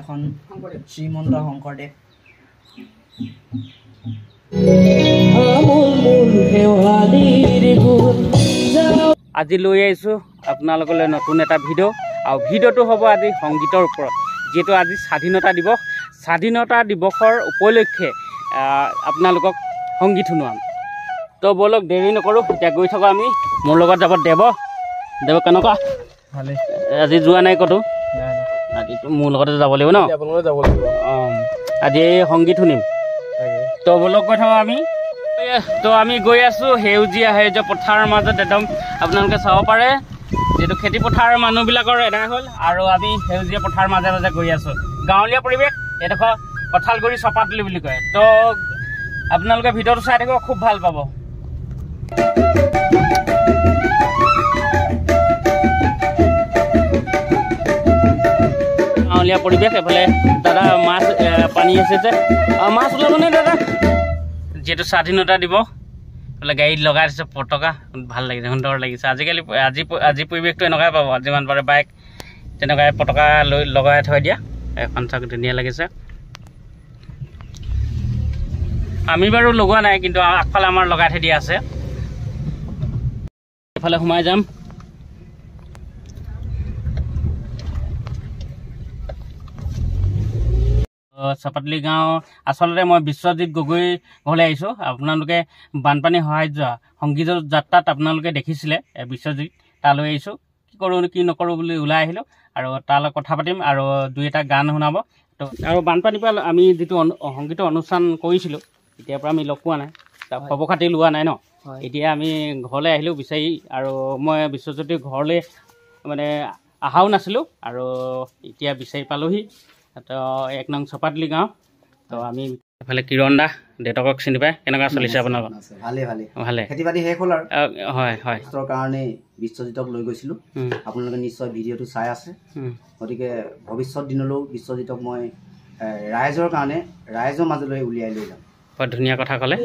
এখন শ্ৰীমন্ত শংকৰদেৱ আজি লৈ আহিছোঁ আপোনালোকলৈ নতুন এটা ভিডিঅ' আৰু ভিডিঅ'টো হ'ব আজি সংগীতৰ ওপৰত যিহেতু আজি স্বাধীনতা দিৱসৰ উপলক্ষে আপোনালোকক সংগীত শুনোৱাম তো ব'লক দেৰি নকৰোঁ এতিয়া গৈ থাকোঁ আমি মোৰ লগত যাব দেৱ কেনেকুৱা ভালে আজি যোৱা নাই ক'তো আজিতো মোৰ লগতে যাব লাগিব ন অঁ আজি সংগীত শুনিম তো ব'লক গৈ থাকোঁ আমি গৈ আছোঁ সেউজীয়া পথাৰৰ মাজত একদম আপোনালোকে চাব পাৰে যিহেতু খেতি পথাৰৰ মানুহবিলাকৰ এদাই হ'ল আৰু আমি সেউজীয়া পথাৰৰ মাজে মাজে গৈ আছোঁ গাঁৱলীয়া পৰিৱেশ এডোখৰ কঁঠালগুৰি চপাতলি বুলি কয় তো আপোনালোকে ভিডিঅ'টো চাই থাকিব খুব ভাল পাব গাঁৱলীয়া পৰিৱেশ এফালে দাদা মাছ পানী আছে যে মাছ ওলাবনে দাদা যিহেতু স্বাধীনতা দিৱস বোলে গাড়ীত লগাই দিছে পতাকা ভাল লাগিছে সুন্দৰ লাগিছে আজি পৰিৱেশটো এনেকুৱাই পাব যিমান পাৰে বাইক তেনেকুৱাই পতাকা লৈ লগাই থৈ দিয়া এখন চাক ধুনীয়া লাগিছে আমি বাৰু লগোৱা নাই কিন্তু আগফালে আমাৰ লগাই থৈ দিয়া আছে এফালে সোমাই যাম চাপাতলি গাঁও আচলতে মই বিশ্বজিৎ গগৈ ঘৰলৈ আহিছোঁ আপোনালোকে বানপানী সাহায্য সংগীতৰ যাত্ৰাত আপোনালোকে দেখিছিলে বিশ্বজিৎ তালৈ আহিছোঁ কি কৰোঁ কি নকৰোঁ বুলি ওলাই আহিলোঁ আৰু তাৰ লগত কথা পাতিম আৰু দুই এটা গান শুনাব তো আৰু বানপানীৰ পৰা আমি যিটো সংগীতৰ অনুষ্ঠান কৰিছিলোঁ তেতিয়াৰ পৰা আমি লগ পোৱা নাই তাৰ খবৰ খাতি লোৱা নাই ন এতিয়া আমি ঘৰলৈ আহিলোঁ বিচাৰি আৰু মই বিশ্বজ্যোতিৰ ঘৰলৈ মানে অহাও নাছিলোঁ আৰু এতিয়া বিচাৰি পালোঁহি তো 1 নং চপাতলি গাঁও তো আমি এফালে কিৰণ দা দেউতাকক চিনি পায় কেনেকুৱা চলিছে আপোনালোকৰ ভালে খেতি বাতি শেষ হ'ল আৰু হয় কাৰণে বিশ্বজিতক লৈ গৈছিলোঁ আপোনালোকে নিশ্চয় ভিডিঅ'টো চাই আছে গতিকে ভৱিষ্যত দিনলৈও বিশ্বজিতক মই ৰাইজৰ মাজলৈ উলিয়াই লৈ যাম বৰ ধুনীয়া কথা ক'লে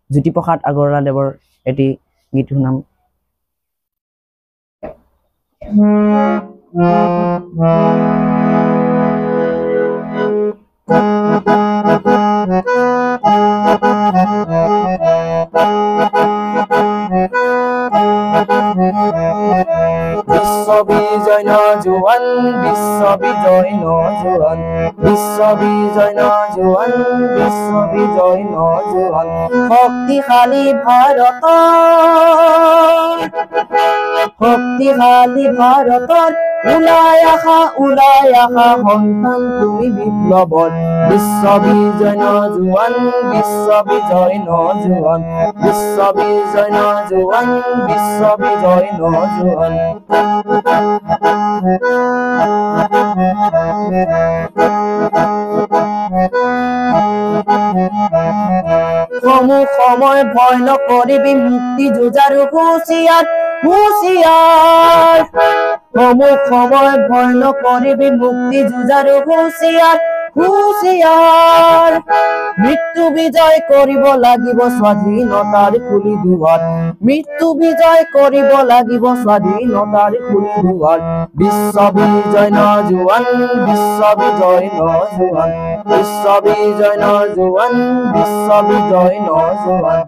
জ্যোতিপ্ৰসাদ আগৰৱালাদেৱৰ এটি গীত শুনাম বিশ্ববিজয় নজোৱান বিশ্ববিজয় নজোৱান বিশ্ববিজয় নজোৱান বিশ্ববিজয় নজোৱান শক্তিশালী ভাৰতৰ ওলাই আহা সন্তান তুমি বিপ্লৱৰ বিশ্ববিজয় নজোৱান বিশ্ববিজয় নজোৱান বিশ্ববিজয় নজোৱান বিশ্ববিজয় নজোৱান সময় ভয় নকৰিবি মুক্তি যুঁজাৰু হুঁচিয়াৰ সময় ভয় নকৰিবি মুক্তি যুঁজাৰু হুঁচিয়াৰ মৃত্যু বিজয় কৰিব লাগিব স্বাধীনতাৰ খুলি দুৱাৰ মৃত্যু বিজয় কৰিব লাগিব স্বাধীনতাৰ খুলি দুৱাৰ বিশ্ববিজয় নজোৱান বিশ্ববিজয় নজোৱান বিশ্ববিজয় নজোৱান বিশ্ববিজয় নজোৱান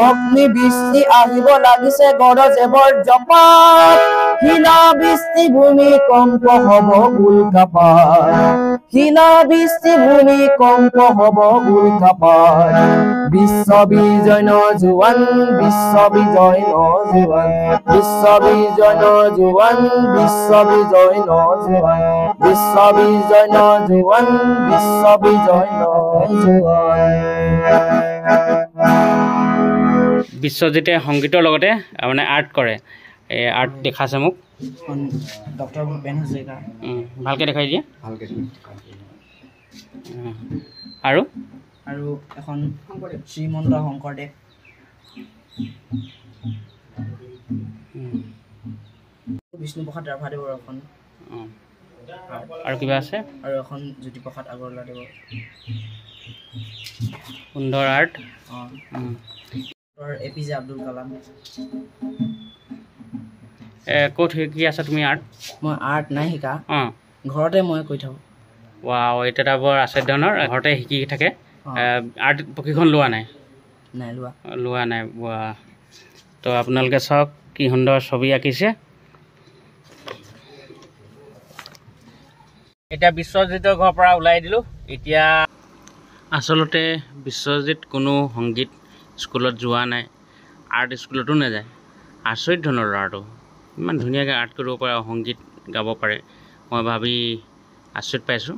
অগ্নি বৃষ্টি আহিব লাগিছে গৰজে বজ্ৰপাত শিলা বৃষ্টি ভূমিকম্প হ'ব উল্কাপাত শিলা বৃষ্টি ভূমিকম্প হব উল্কাপাত বিশ্ব বিজয় নজোৱান বিশ্ব বিজয় নজোৱান বিশ্ব বিজয় নজোৱান বিশ্ব বিজয় নজোৱান বিশ্ব বিজয় নজোৱান বিশ্ব বিজয় নজোৱান বিশ্বজিতে সংগীতৰ লগতে মানে আৰ্ট কৰে এই আৰ্ট দেখাইছে মোক ডক্টৰ ভূপেন হাজৰিকা ভালকৈ দেখাই দিয়ে ভালকৈ আৰু আৰু এখন শ্ৰীমন্ত শংকৰদেৱ বিষ্ণুপ্ৰসাদ ৰাভাদেৱৰ এখন আৰু কিবা আছে আৰু এখন জ্যোতিপ্ৰসাদ আগৰৱালাদেৱৰ সুন্দৰ আৰ্ট APJ আব্দুল কালাম ক'ত শিকি আছা তুমি আৰ্ট মই আৰ্ট নাই শিকা অঁ ঘৰতে মই কৰি থাকোঁ ৱাও এইটো এটা বৰ আচৰিত ধৰণৰ ঘৰতে শিকি থাকে আৰ্ট প্ৰশিক্ষণ লোৱা নাই নাই লোৱা নাই ৱা তো আপোনালোকে চাওক কি সুন্দৰ ছবি আঁকিছে এতিয়া বিশ্বজিতৰ ঘৰৰ পৰা ওলাই দিলোঁ এতিয়া আচলতে বিশ্বজিত কোনো সংগীত স্কুলত যোৱা নাই আৰ্ট স্কুলতো নাযায় আচৰিত ধৰণৰ ল'ৰাটো ইমান ধুনীয়াকৈ আৰ্ট কৰিব পাৰে সংগীত গাব পাৰে মই ভাবি আচৰিত পাইছোঁ